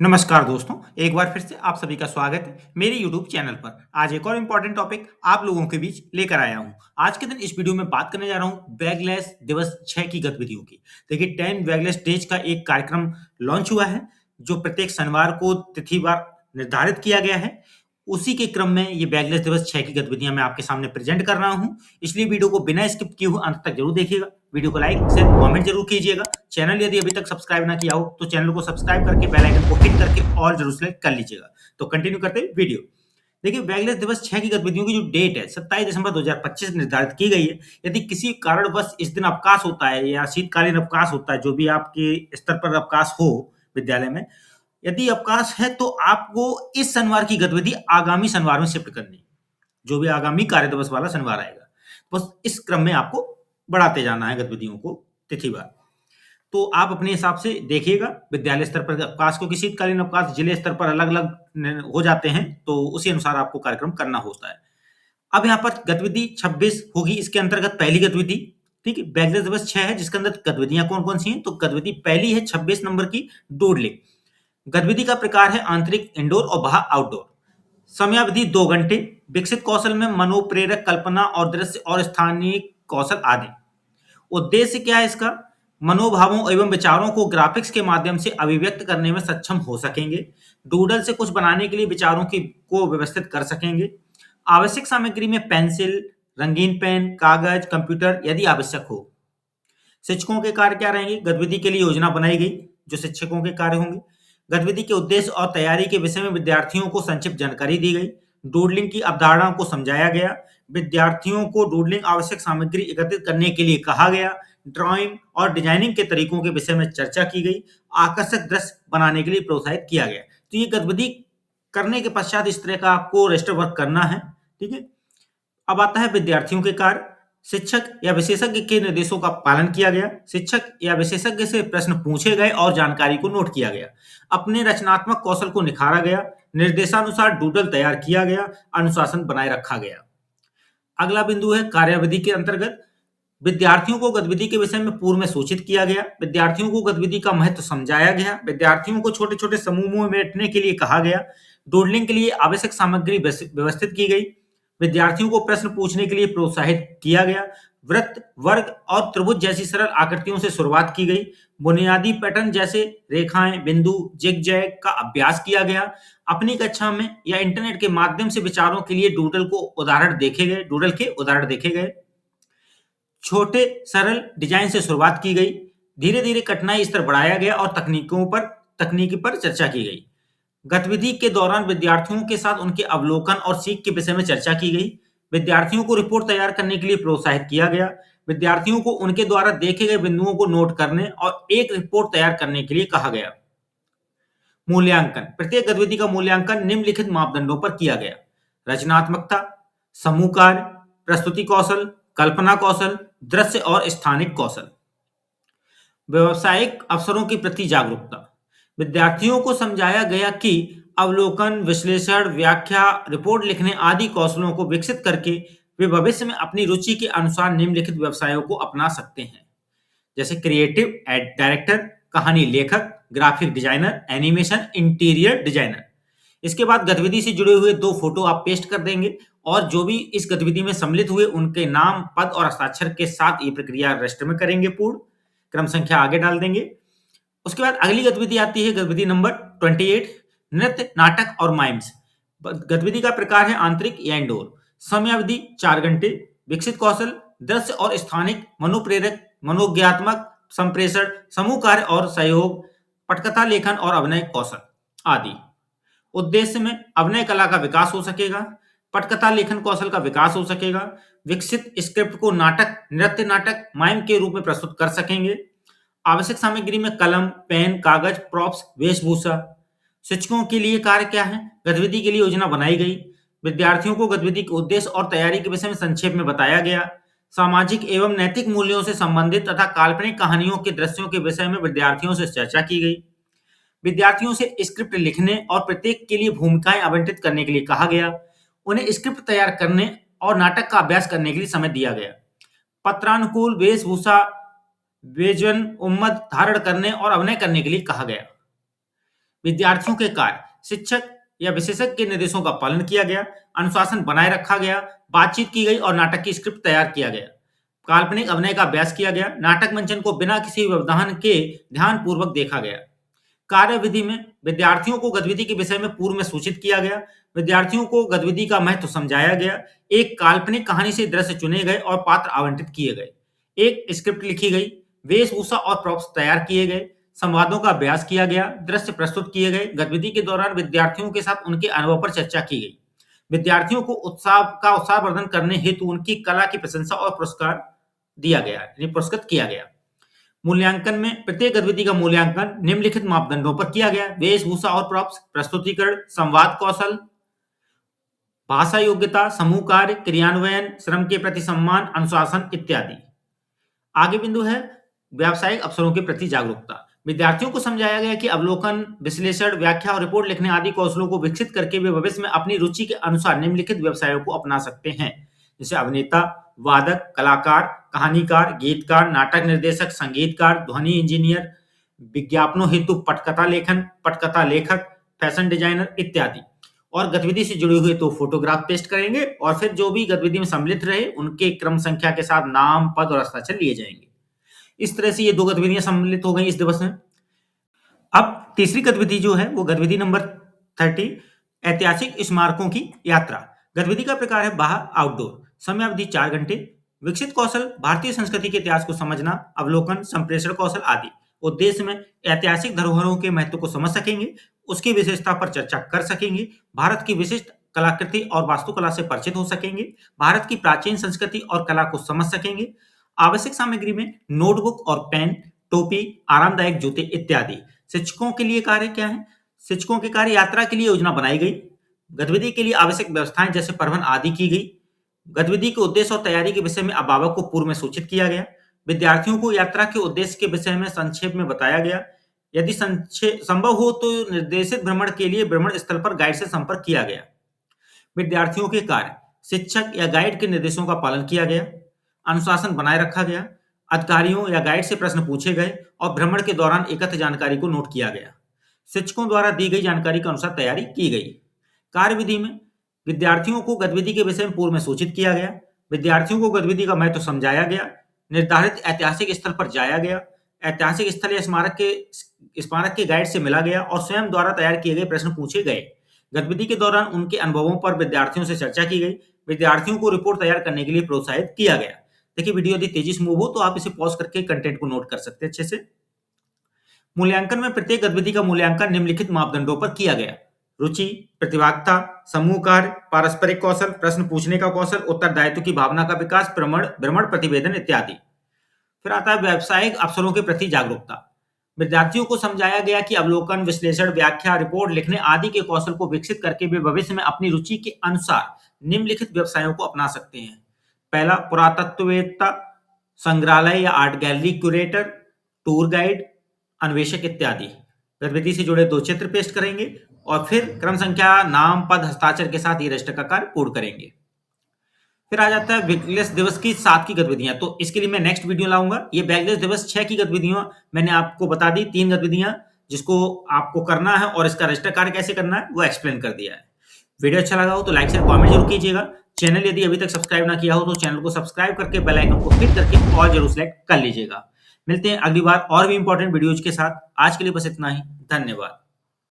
नमस्कार दोस्तों, एक बार फिर से आप सभी का स्वागत है मेरे यूट्यूब चैनल पर। आज एक और इम्पोर्टेंट टॉपिक आप लोगों के बीच लेकर आया हूं। आज के दिन इस वीडियो में बात करने जा रहा हूं बैगलेस दिवस 6 की गतिविधियों की। देखिए 10 बैगलेस डेज का एक कार्यक्रम लॉन्च हुआ है, जो प्रत्येक शनिवार को तिथिवार निर्धारित किया गया है। उसी के क्रम में ये बैगलेस दिवस 6 की गतिविधियां मैं आपके सामने प्रेजेंट कर रहा हूं। इसलिए वीडियो को बिना स्किप किए हुए अंत तक जरूर देखिएगा। वीडियो को लाइक शेयर कमेंट जरूर कीजिएगा। चैनल यदि अभी तक सब्सक्राइब ना किया हो तो चैनल को सब्सक्राइब करके बेल आइकन को हिट करके ऑल जरूर सेलेक्ट कर लीजिएगा। तो कंटिन्यू करते हैं वीडियो। देखिए बैगलेस दिवस 6 की गतिविधियों की जो डेट है 27 दिसंबर 2025 निर्धारित की गई है। यदि किसी कारणवश इस दिन अवकाश होता है या शीतकालीन अवकाश होता है, जो भी आपके स्तर पर अवकाश हो विद्यालय में, यदि अवकाश है तो आपको इस शनिवार की गतिविधि आगामी शनिवार में शिफ्ट करनी है। जो भी आगामी कार्य दिवस वाला शनिवार आएगा, बस इस क्रम में आपको बढ़ाते जाना है गतिविधियों को तिथिवार। तो आप अपने हिसाब से देखिएगा, विद्यालय स्तर पर अवकाश, क्योंकि शीतकालीन अवकाश जिले स्तर पर अलग-अलग हो जाते हैं, तो उसी अनुसार आपको कार्यक्रम करना होता है। अब यहाँ पर गतिविधि 26 होगी, इसके अंतर्गत पहली गतिविधि, ठीक है, बैगलेस दिवस 6 है जिसके अंदर गतिविधियां कौन-कौन सी हैं? तो गतिविधि पहली है 26 नंबर की डूडलिंग। गतिविधि का प्रकार है आंतरिक इंडोर और बाहर आउटडोर। समयावधि 2 घंटे। विकसित कौशल में मनोप्रेरक कल्पना और दृश्य और स्थानीय कौशल आदि। उद्देश्य क्या है इसका? मनोभावों एवं विचारों को ग्राफिक्स के माध्यम से अभिव्यक्त करने में सक्षम हो सकेंगे। डूडल से कुछ बनाने के लिए विचारों की को व्यवस्थित कर सकेंगे। आवश्यक सामग्री में पेंसिल, रंगीन पेन, कागज, कंप्यूटर यदि आवश्यक हो। शिक्षकों के कार्य क्या रहेंगे? गतिविधि के लिए योजना बनाई गई, जो शिक्षकों के कार्य होंगे। गतिविधि के उद्देश्य और तैयारी के विषय में विद्यार्थियों को संक्षिप्त जानकारी दी गई। डूडलिंग की अवधारणा को समझाया गया। विद्यार्थियों को डूडलिंग आवश्यक सामग्री एकत्रित करने के लिए कहा गया। ड्राइंग और डिजाइनिंग के तरीकों के विषय में चर्चा की गई। आकर्षक दृश्य बनाने के लिए प्रोत्साहित किया गया। तो ये गतिविधि करने के पश्चात इस तरह का आपको रेस्टर वर्क करना है, ठीक है। अब आता है विद्यार्थियों के कार्य। शिक्षक या विशेषज्ञ के निर्देशों का पालन किया गया। शिक्षक या विशेषज्ञ से प्रश्न पूछे गए और जानकारी को नोट किया गया। अपने रचनात्मक कौशल को निखारा गया। निर्देशानुसार डूडल तैयार किया गया। अनुशासन बनाए रखा गया। अगला बिंदु है कार्यावधि के अंतर्गत विद्यार्थियों को गतिविधि के विषय में पूर्व में सूचित किया गया। विद्यार्थियों को गतिविधि का महत्व समझाया गया। विद्यार्थियों को छोटे छोटे समूहों में बैठने के लिए कहा गया। डूडलिंग के लिए आवश्यक सामग्री व्यवस्थित की गई। विद्यार्थियों को प्रश्न पूछने के लिए प्रोत्साहित किया गया। वृत्त, वर्ग और त्रिभुज जैसी सरल आकृतियों से शुरुआत की गई। बुनियादी पैटर्न जैसे रेखाएं, बिंदु, जिग-जैग का अभ्यास किया गया। अपनी कक्षा में या इंटरनेट के माध्यम से विचारों के लिए डूडल के उदाहरण देखे गए। छोटे सरल डिजाइन से शुरुआत की गई। धीरे धीरे कठिनाई स्तर बढ़ाया गया और तकनीकी पर चर्चा की गई। गतिविधि के दौरान विद्यार्थियों के साथ उनके अवलोकन और सीख के विषय में चर्चा की गई। विद्यार्थियों को रिपोर्ट तैयार करने के लिए प्रोत्साहित किया गया। विद्यार्थियों को उनके द्वारा देखे गए बिंदुओं को नोट करने और एक रिपोर्ट तैयार करने के लिए कहा गया। मूल्यांकन। प्रत्येक गतिविधि का मूल्यांकन निम्नलिखित मापदंडों पर किया गया: रचनात्मकता, समूह कार्य, प्रस्तुति कौशल, कल्पना कौशल, दृश्य और स्थानिक कौशल। व्यावसायिक अवसरों के प्रति जागरूकता। विद्यार्थियों को समझाया गया कि अवलोकन, विश्लेषण, व्याख्या, रिपोर्ट लिखने आदि कौशलों को विकसित करके वे भविष्य में अपनी रुचि के अनुसार निम्नलिखित व्यवसायों को अपना सकते हैं, जैसे क्रिएटिव डायरेक्टर, कहानी लेखक, graphic designer, animation, interior designer. इसके बाद गतिविधि से जुड़े हुए 2 फोटो आप पेस्ट कर देंगे और जो भी इस गतिविधि में सम्मिलित हुए उनके नाम, पद और हस्ताक्षर के साथ ये प्रक्रिया रजिस्टर में करेंगे पूर्ण। क्रम संख्या आगे डाल देंगे। उसके बाद अगली गतिविधि आती है गतिविधि नंबर 28, नृत्य, नाटक और माइम्स। गतिविधि का प्रकार है आंतरिक या इंडोर। समयावधि 4 घंटे। विकसित कौशल, दृश्य और स्थानिक, मनोप्रेरक, मनोज्ञात्मक, संप्रेषण, समूह कार्य और सहयोग, पटकथा लेखन और अभिनय कौशल आदि। उद्देश्य में अभिनय कला का विकास हो सकेगा। पटकथा लेखन कौशल का विकास हो सकेगा। विकसित स्क्रिप्ट को नाटक, नृत्य नाटक, माइम के रूप में प्रस्तुत कर सकेंगे। आवश्यक सामग्री में कलम, पेन, कागज, प्रॉप्स, वेशभूषा। शिक्षकों के लिए कार्य क्या है? गतिविधि के लिए योजना बनाई गई। विद्यार्थियों को गतिविधि के उद्देश्य और तैयारी के विषय में संक्षेप में बताया गया। सामाजिक एवं नैतिक मूल्यों से संबंधित तथा काल्पनिक कहानियों के दृश्यों के विषय में विद्यार्थियों से चर्चा की गई। विद्यार्थियों से स्क्रिप्ट लिखने और प्रत्येक के लिए भूमिकाएं आवंटित करने के लिए कहा गया। उन्हें स्क्रिप्ट तैयार करने और नाटक का अभ्यास करने के लिए समय दिया गया। पत्रानुकूल वेशभूषा, व्यंजन, उम्मत धारण करने और अभिनय करने के लिए कहा गया। विद्यार्थियों के कार्य, शिक्षक या विशेषज्ञ के निर्देशों का पालन किया गया, अनुशासन बनाए रखा गया, बातचीत की गई और नाटक की स्क्रिप्ट तैयार किया गया, काल्पनिक अभिनय का अभ्यास किया गया, नाटक मंचन को बिना किसी व्यवधान के ध्यानपूर्वक देखा गया। कार्यविधि में विद्यार्थियों को गतिविधि के विषय में पूर्व में सूचित किया गया, विद्यार्थियों को गतिविधि का महत्व समझाया गया, एक काल्पनिक कहानी से दृश्य चुने गए और पात्र आवंटित किए गए, एक स्क्रिप्ट लिखी गई, वेशभूषा और प्रॉप्स तैयार किए गए, संवादों का अभ्यास किया गया, दृश्य प्रस्तुत किए गए, गतिविधि के दौरान विद्यार्थियों के साथ उनके अनुभव पर चर्चा की गई, विद्यार्थियों को उत्साहवर्धन करने हेतु उनकी कला की प्रशंसा और पुरस्कार दिया गया, यानी पुरस्कृत किया गया। मूल्यांकन में प्रत्येक गतिविधि का मूल्यांकन निम्नलिखित मापदंडों पर किया गया: वेशभूषा और प्रॉप्स, प्रस्तुतिकरण, संवाद कौशल, भाषा योग्यता, समूह कार्य, क्रियान्वयन, श्रम के प्रति सम्मान, अनुशासन इत्यादि। आगे बिंदु है व्यावसायिक अवसरों के प्रति जागरूकता। विद्यार्थियों को समझाया गया कि अवलोकन, विश्लेषण, व्याख्या और रिपोर्ट लिखने आदि कौशलों को विकसित करके वे भविष्य में अपनी रुचि के अनुसार निम्नलिखित व्यवसायों को अपना सकते हैं, जैसे अभिनेता, वादक, कलाकार, कहानीकार, गीतकार, नाटक निर्देशक, संगीतकार, ध्वनि इंजीनियर, विज्ञापनों हेतु पटकथा लेखन, पटकथा लेखक, फैशन डिजाइनर इत्यादि। और गतिविधि से जुड़े हुए तो फोटोग्राफ पेस्ट करेंगे और फिर जो भी गतिविधि में सम्मिलित रहे उनके क्रम संख्या के साथ नाम, पद और हस्ताक्षर लिए जाएंगे। इस तरह से ये 2 गतिविधियां सम्मिलित हो गई इस दिवस में। अब तीसरी गतिविधि जो है वो गतिविधि नंबर 30, ऐतिहासिक स्मारकों की यात्रा। गतिविधि का प्रकार है बाहर, आउटडोर। समय अवधि 4 घंटे। विकसित कौशल: भारतीय संस्कृति के इतिहास को समझना, अवलोकन, संप्रेषण कौशल आदि। उद्देश्य में ऐतिहासिक धरोहरों के महत्व को समझ सकेंगे, उसकी विशेषता पर चर्चा कर सकेंगे, भारत की विशिष्ट कलाकृति और वास्तुकला से परिचित हो सकेंगे, भारत की प्राचीन संस्कृति और कला को समझ सकेंगे। आवश्यक सामग्री में नोटबुक और पेन, टोपी, आरामदायक जूते इत्यादि। शिक्षकों के लिए कार्य क्या है? शिक्षकों के कार्य: यात्रा के लिए योजना बनाई गई, गतिविधि के लिए आवश्यक व्यवस्थाएं जैसे परिवहन आदि की गई, गतिविधि के उद्देश्य और तैयारी के विषय में अभिभावक को पूर्व में सूचित किया गया, विद्यार्थियों को यात्रा के उद्देश्य के विषय में संक्षेप में बताया गया, यदि संभव हो तो निर्देशित भ्रमण के लिए भ्रमण स्थल पर गाइड से संपर्क किया गया। विद्यार्थियों के कार्य: शिक्षक या गाइड के निर्देशों का पालन किया गया, अनुशासन बनाए रखा गया, अधिकारियों या गाइड से प्रश्न पूछे गए और भ्रमण के दौरान एकत्र जानकारी को नोट किया गया। शिक्षकों द्वारा दी गई जानकारी के अनुसार तैयारी की गई। कार्यविधि में विद्यार्थियों को गतिविधि के विषय में पूर्व में सूचित किया गया, विद्यार्थियों को गतिविधि का महत्व समझाया गया, निर्धारित ऐतिहासिक स्थल पर जाया गया, ऐतिहासिक स्थल या स्मारक के गाइड से मिला गया और स्वयं द्वारा तैयार किए गए प्रश्न पूछे गए। गतिविधि के दौरान उनके अनुभवों पर विद्यार्थियों से चर्चा की गई, विद्यार्थियों को रिपोर्ट तैयार करने के लिए प्रोत्साहित किया गया। देखिए वीडियो यदि तेजी से मूव हो तो आप इसे पॉज करके कंटेंट को नोट कर सकते हैं अच्छे से। मूल्यांकन में प्रत्येक गतिविधि का मूल्यांकन निम्नलिखित मापदंडों पर किया गया: रुचि, प्रतिभागिता, समूह कार्य, पारस्परिक कौशल, प्रश्न पूछने का कौशल, उत्तरदायित्व की भावना का विकास, भ्रमण प्रतिवेदन इत्यादि। फिर आता है व्यावसायिक अवसरों के प्रति जागरूकता। विद्यार्थियों को समझाया गया कि अवलोकन, विश्लेषण, व्याख्या, रिपोर्ट लिखने आदि के कौशल को विकसित करके वे भविष्य में अपनी रुचि के अनुसार निम्नलिखित व्यवसायों को अपना सकते हैं। पहला, पुरातत्ववेत्ता, संग्रहालय या art gallery curator, tour guide, अन्वेषक इत्यादि। गतिविधि से जुड़े 2 चित्र पेस्ट करेंगे और फिर क्रम संख्या, नाम, पद, हस्ताक्षर के साथ ये रजिस्टर का कार्य पूर्ण करेंगे। फिर आ जाता है बैगलेस दिवस की 7 की गतिविधियां। तो इसके लिए मैं नेक्स्ट वीडियो लाऊंगा। ये बैगलेस दिवस 6 की गतिविधियां मैंने आपको बता दी, 3 गतिविधियां जिसको आपको करना है और इसका रजिस्टर कार्य कैसे करना है वो एक्सप्लेन कर दिया है। वीडियो अच्छा लगा हो तो लाइक शेयर कमेंट जरूर कीजिएगा। चैनल यदि अभी तक सब्सक्राइब ना किया हो तो चैनल को सब्सक्राइब करके बेल आइकन को हिट करके ऑल जरूर सेलेक्ट कर लीजिएगा। मिलते हैं अगली बार और भी इंपॉर्टेंट वीडियोज के साथ। आज के लिए बस इतना ही। धन्यवाद।